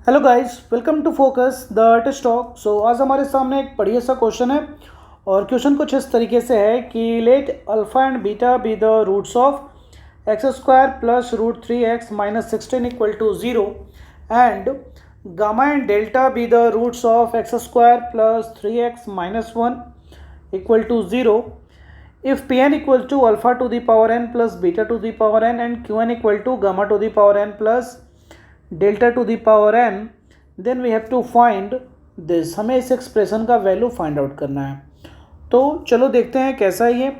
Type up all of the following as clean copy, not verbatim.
Hello guys, welcome to focus the test talk. So आज हमारे सामने एक बढ़िया सा क्वेश्चन है और क्वेश्चन कुछ इस तरीके से है कि let alpha and beta be the roots of x square plus root 3x minus 16 equal to 0 and gamma and delta be the roots of x square plus 3x minus 1 equal to 0 if pn equal to alpha to the power n plus beta to the power n and qn equal to gamma to the power n plus delta to the power n, then we have to find this. हमें इस expression का value find out करना है। तो चलो देखते हैं कैसा है ये।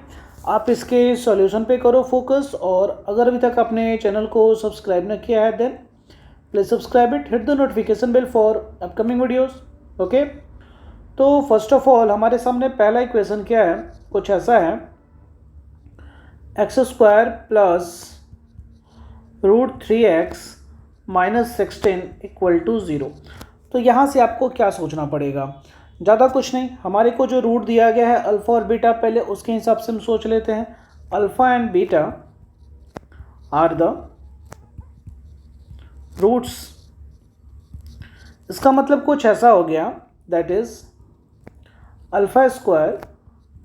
आप इसके सॉल्यूशन पे करो फोकस, और अगर अभी तक आपने चैनल को सब्सक्राइब न किया है then please subscribe it, hit the notification bell for upcoming videos. Okay, तो फर्स्ट ऑफ ऑल हमारे सामने पहला इक्वेशन क्या है, कुछ ऐसा है, x square plus root 3x minus 16 equal to 0। तो यहाँ से आपको क्या सोचना पड़ेगा, ज़्यादा कुछ नहीं। हमारे को जो रूट दिया गया है अल्फ़ा और बीटा, पहले उसके हिसाब से हम सोच लेते हैं। Alpha and beta are the roots. इसका मतलब कुछ ऐसा हो गया, that is alpha square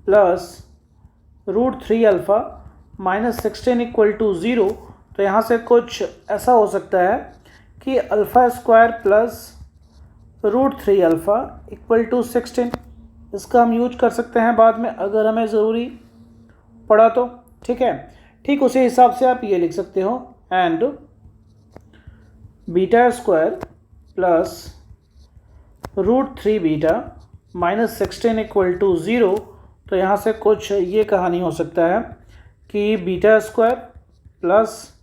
plus root 3 alpha minus 16 equal to 0। तो यहाँ से कुछ ऐसा हो सकता है कि alpha square plus root 3 alpha equal to 16। इसका हम यूज कर सकते हैं बाद में अगर हमें ज़रूरी पड़ा तो, ठीक है। ठीक उसी हिसाब से आप ये लिख सकते हो, and beta square plus root 3 beta minus 16 equal to 0। तो यहाँ से कुछ ये कहानी हो सकता है कि beta square plus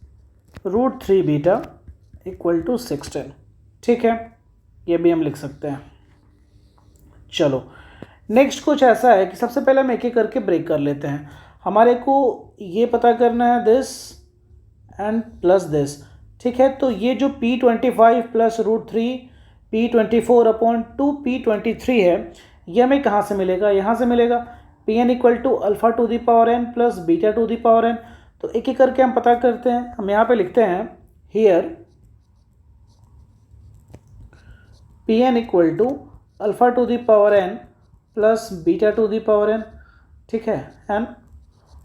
root 3 beta equal to 16, ठीक है। ये भी हम लिख सकते हैं। चलो नेक्स्ट कुछ ऐसा है कि सबसे पहले हम एक एक करके ब्रेक कर लेते हैं। हमारे को ये पता करना है दिस एंड प्लस दिस, ठीक है। तो ये जो P25 plus root 3 P24 upon 2 P23 है, ये हमें कहाँ से मिलेगा, यहाँ से मिलेगा। Pn equal to alpha to the power n plus beta to the power n। तो एक एक करके हम पता करते हैं। हम यहाँ पे लिखते हैं here Pn equal to alpha to the power n plus beta to the power n, ठीक है। एंड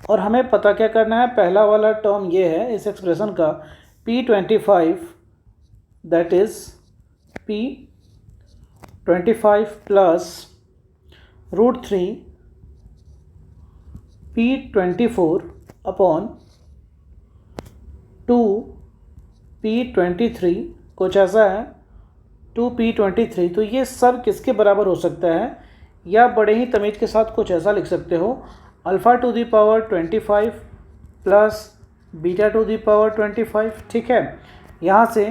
और हमें पता क्या करना है, पहला वाला टर्म ये है इस एक्सप्रेशन का P25, that is P25 plus root 3 P24 upon 2 P23, कुछ ऐसा है 2 P23। तो ये सब किसके बराबर हो सकता है, या बड़े ही तमीज़ के साथ कुछ ऐसा लिख सकते हो, alpha to the power 25 plus beta to the power 25, ठीक है। यहाँ से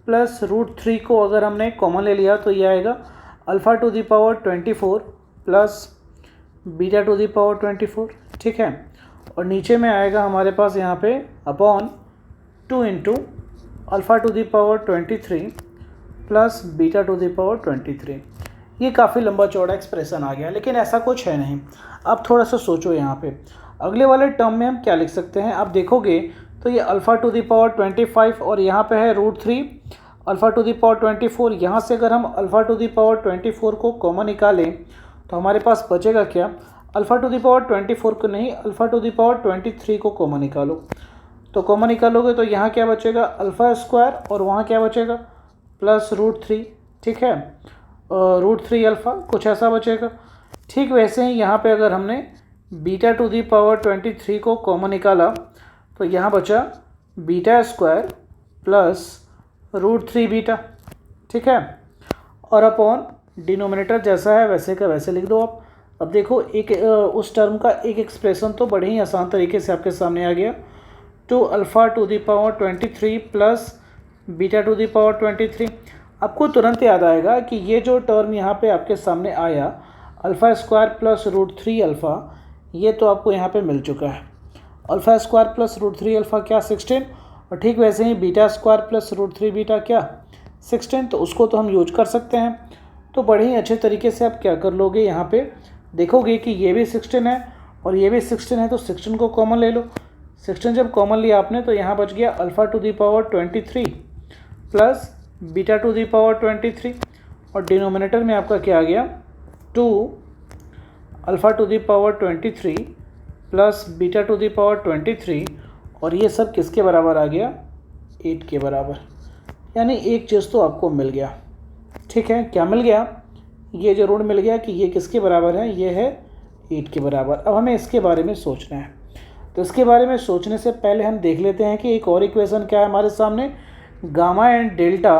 प्लस रूट 3 को अगर हमने कॉमन ले लिया तो ये आएगा alpha to the power 24 plus beta to the power 24, ठीक है। और नीचे में आएगा हमारे पास यहाँ पे upon 2 into alpha to the power 23 plus beta to the power 23। ये काफ़ी लंबा चौड़ा एक्सप्रेशन आ गया, लेकिन ऐसा कुछ है नहीं। आप थोड़ा सा सोचो यहाँ पे अगले वाले टर्म में हम क्या लिख सकते हैं। आप देखोगे तो ये अल्फ़ा टू दी पावर 25 और यहाँ पे है root 3 alpha to the power 24। यहाँ से अगर हम अल्फ़ा टू दी पावर 24 को कॉमन निकालें तो हमारे पास बचेगा क्या, अल्फ़ा टू दी पावर 24 को नहीं, अल्फ़ा टू दी पावर 23 को कॉमन निकालो। तो कॉमन निकालोगे तो यहाँ क्या बचेगा, अल्फ़ा स्क्वायर, और वहाँ क्या बचेगा प्लस रूट 3, ठीक है। रूट 3 अल्फ़ा, कुछ ऐसा बचेगा। ठीक वैसे ही यहाँ पे अगर हमने बीटा टू दी पावर 23 को कॉमन निकाला तो यहाँ बचा beta square plus root 3 beta, ठीक है। और अपॉन डिनोमिनेटर जैसा है वैसे का वैसे लिख दो आप। अब देखो एक उस टर्म का एक एक्सप्रेशन तो बड़े ही आसान तरीके से आपके सामने आ गया, 2 alpha to the power 23 plus beta to the power 23। आपको तुरंत याद आएगा कि ये जो टर्म यहाँ पे आपके सामने आया alpha square plus root 3 alpha, ये तो आपको यहाँ पे मिल चुका है। Alpha square plus root 3 alpha क्या 16, और ठीक वैसे ही beta square plus root 3 beta क्या 16। तो उसको तो हम यूज कर सकते हैं। तो बड़े ही अच्छे तरीके से आप क्या कर लोगे, यहाँ पे देखोगे कि ये भी 16 है और ये भी 16 है, तो 16 को कॉमन ले लो। 16 जब कॉमन लिया आपने तो यहाँ बच गया alpha to the power 23 plus beta to the power 23 और डिनोमिनेटर में आपका क्या आ गया 2 alpha to the power 23 plus beta to the power 23 और ये सब किसके बराबर आ गया 8 के बराबर। यानी एक चीज़ तो आपको मिल गया। ठीक है, क्या मिल गया? ये जरूर मिल गया कि ये किसके बराबर है, ये है 8 के बराबर। अब हमें इसके बारे में सोचना है। तो इसके बारे में सोचने से पहले हम देख लेते हैं कि एक और इक्वेशन क्या है हमारे सामने, gamma and delta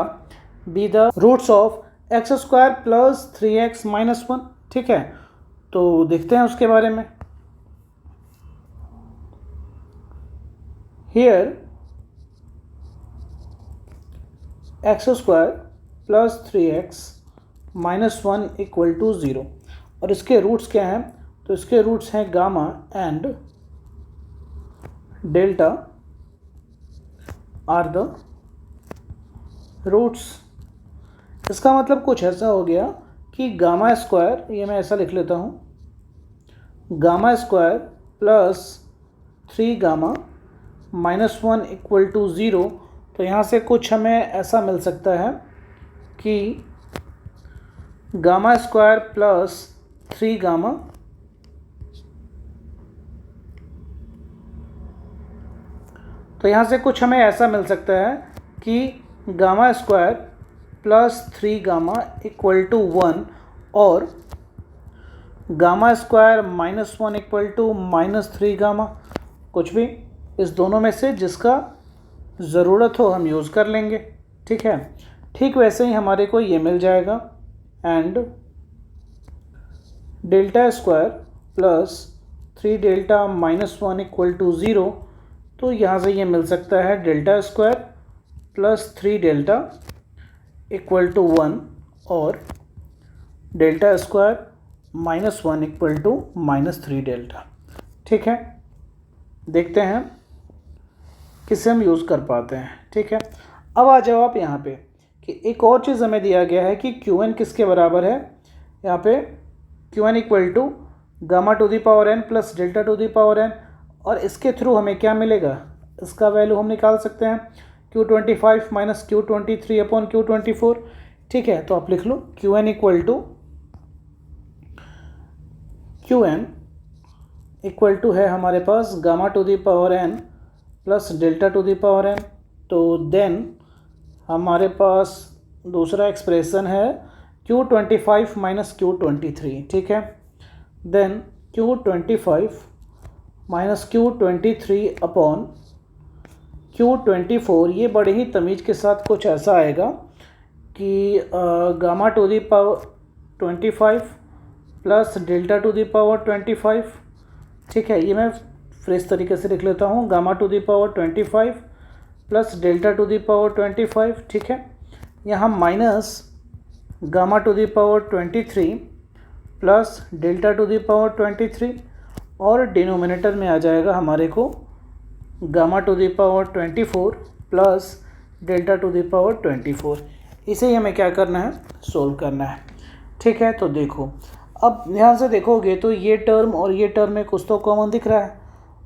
be the roots of x square plus 3x minus 1। ठीक है, तो देखते हैं उसके बारे में। Here x square plus 3x minus 1 equal to 0 और इसके रूट्स क्या हैं? तो इसके रूट्स हैं gamma and delta are the roots. इसका मतलब कुछ ऐसा हो गया कि गामा स्क्वायर, ये मैं ऐसा लिख लेता हूँ, gamma square plus 3 gamma minus 1 equal to 0। तो यहाँ से कुछ हमें ऐसा मिल सकता है कि गामा स्क्वायर प्लस 3 गामा तो यहाँ से कुछ हमें ऐसा मिल सकता है कि gamma square plus 3 gamma equal to 1 और gamma square minus 1 equal to minus 3 gamma, कुछ भी इस दोनों में से जिसका ज़रूरत हो हम यूज़ कर लेंगे। ठीक है, ठीक वैसे ही हमारे को ये मिल जाएगा and delta square plus 3 delta minus 1 equal to 0। तो यहाँ से ये मिल सकता है delta square plus 3 delta equal to 1 और delta square minus 1 equal to minus 3 delta. ठीक है, देखते हैं किसे हम यूज़ कर पाते हैं। ठीक है, अब आ जाओ आप यहाँ पे कि एक और चीज़ हमें दिया गया है कि क्यू एन किसके बराबर है। यहाँ पे Q n equal to gamma to the power n plus delta to the power n और इसके थ्रू हमें क्या मिलेगा, इसका वैल्यू हम निकाल सकते हैं Q25 minus Q23 upon Q24। ठीक है, तो आप लिख लो क्यू एन इक्वल टू है हमारे पास gamma to the power n plus delta to the power n. तो देन हमारे पास दूसरा एक्सप्रेशन है Q25 माइनस Q23। ठीक है, then Q25 minus Q23 upon Q24। ये बड़े ही तमीज़ के साथ कुछ ऐसा आएगा कि gamma to the power 25 plus delta to the power 25। ठीक है, ये मैं फ्रेश तरीके से लिख लेता हूँ, gamma to the power 25 plus delta to the power 25। ठीक है, यहाँ minus gamma to the power 23 plus delta to the power 23 और डिनोमिनेटर में आ जाएगा हमारे को gamma to the power 24 plus delta to the power 24। इसे ही हमें क्या करना है, सोल्व करना है। ठीक है, तो देखो अब ध्यान से देखोगे तो ये टर्म और ये टर्म में कुछ तो कॉमन दिख रहा है,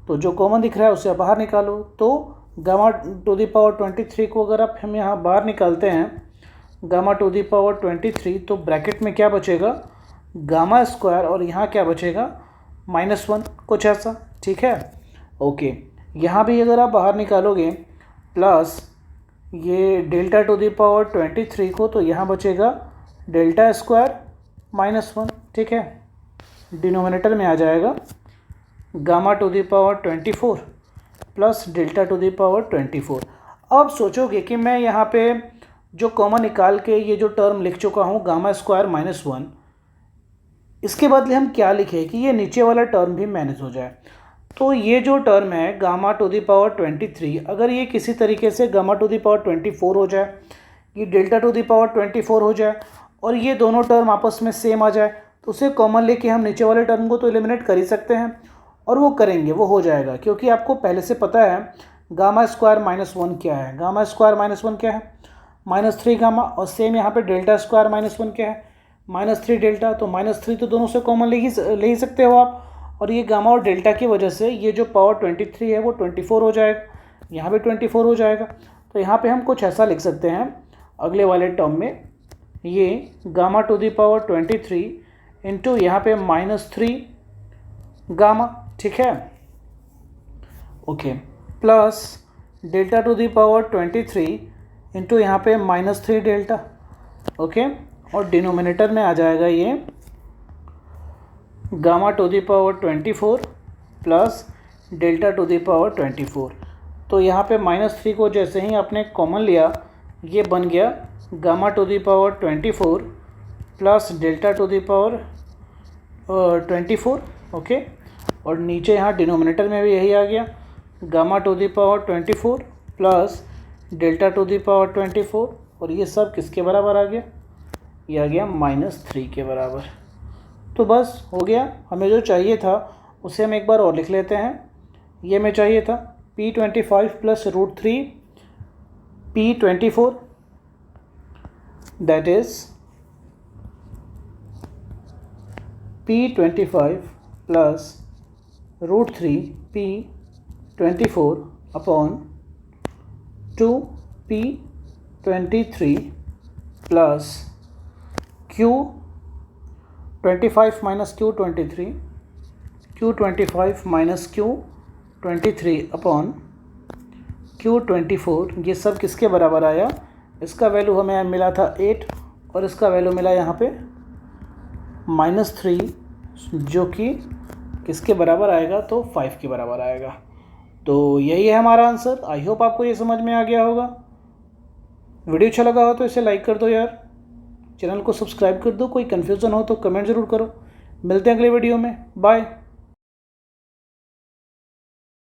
तो जो कॉमन दिख रहा है उसे बाहर निकालो। तो गामा टू दी पावर 23 को अगर आप हम यहाँ बाहर निकालते हैं गामा टू दी पावर 23, तो ब्रैकेट में क्या बचेगा, गामा स्क्वायर और यहाँ क्या बचेगा -1, कुछ ऐसा। ठीक है, ओके, यहाँ भी अगर आप बाहर निकालोगे प्लस ये डेल्टा टू दी पावर 23 को, तो यहाँ बचेगा डेल्टा स्क्वायर -1। ठीक है, डिनोमिनेटर में आ जाएगा gamma to the power 24 plus delta to the power 24। अब सोचोगे कि मैं यहाँ पे जो कॉमन निकाल के ये जो टर्म लिख चुका हूँ गामा स्क्वायर -1, इसके बदले हम क्या लिखें कि ये नीचे वाला टर्म भी मैनेज हो जाए। तो ये जो टर्म है गामा टू दी पावर 23, अगर ये किसी तरीके से गामा टू दी पावर 24 हो जाए, ये डेल्टा टू दी पावर 24 हो जाए और ये दोनों टर्म आपस में सेम आ जाए, तो उसे कॉमन लेके हम नीचे वाले टर्म को तो एलिमिनेट कर ही सकते हैं और वो करेंगे, वो हो जाएगा। क्योंकि आपको पहले से पता है गामा स्क्वायर -1 क्या है, गामा स्क्वायर -1 क्या है, -3 गामा, और सेम यहाँ पे डेल्टा स्क्वायर -1 क्या है, -3 डेल्टा। तो -3 तो दोनों से कॉमन ले ही सकते हो आप, और ये गामा और डेल्टा की वजह से ये जो पावर 23 है वो 24 हो जाएगा, यहाँ पे 24 हो जाएगा। तो यहाँ पे हम कुछ ऐसा लिख सकते हैं, अगले वाले टर्म में ये gamma two the power 23 into यहाँ पे -3 गामा, ठीक है, okay, plus delta to the power 23 into यहाँ पे -3 डेल्टा, ओके, और डिनोमिनेटर में आ जाएगा ये gamma two the power 24 plus delta to the power 24। तो यहाँ पे -3 को जैसे ही आपने कॉमन लिया, ये बन गया gamma two the power 24 plus delta to the power 24, okay, और नीचे यहाँ डिनोमिनेटर में भी यही आ गया gamma two the power 24 plus delta to the power 24, और ये सब किसके बराबर आ गया, ये आ गया -3 के बराबर। तो बस हो गया, हमें जो चाहिए था उसे हम एक बार और लिख लेते हैं। ये हमें चाहिए था P25 plus √3 P24, that is P25 plus √3 P24 upon 2 P23 plus Q25 minus Q23 Q25 minus Q23 upon Q24, ये सब किसके बराबर आया, इसका वैल्यू हमें मिला था 8 और इसका वैल्यू मिला यहाँ पे -3, जो कि किसके बराबर आएगा, तो 5 के बराबर आएगा। तो यही है हमारा आंसर। आई होप आपको ये समझ में आ गया होगा। वीडियो अच्छा लगा हो तो इसे लाइक कर दो यार, चैनल को सब्सक्राइब कर दो, कोई कन्फ्यूज़न हो तो कमेंट ज़रूर करो। मिलते हैं अगले वीडियो में, बाय।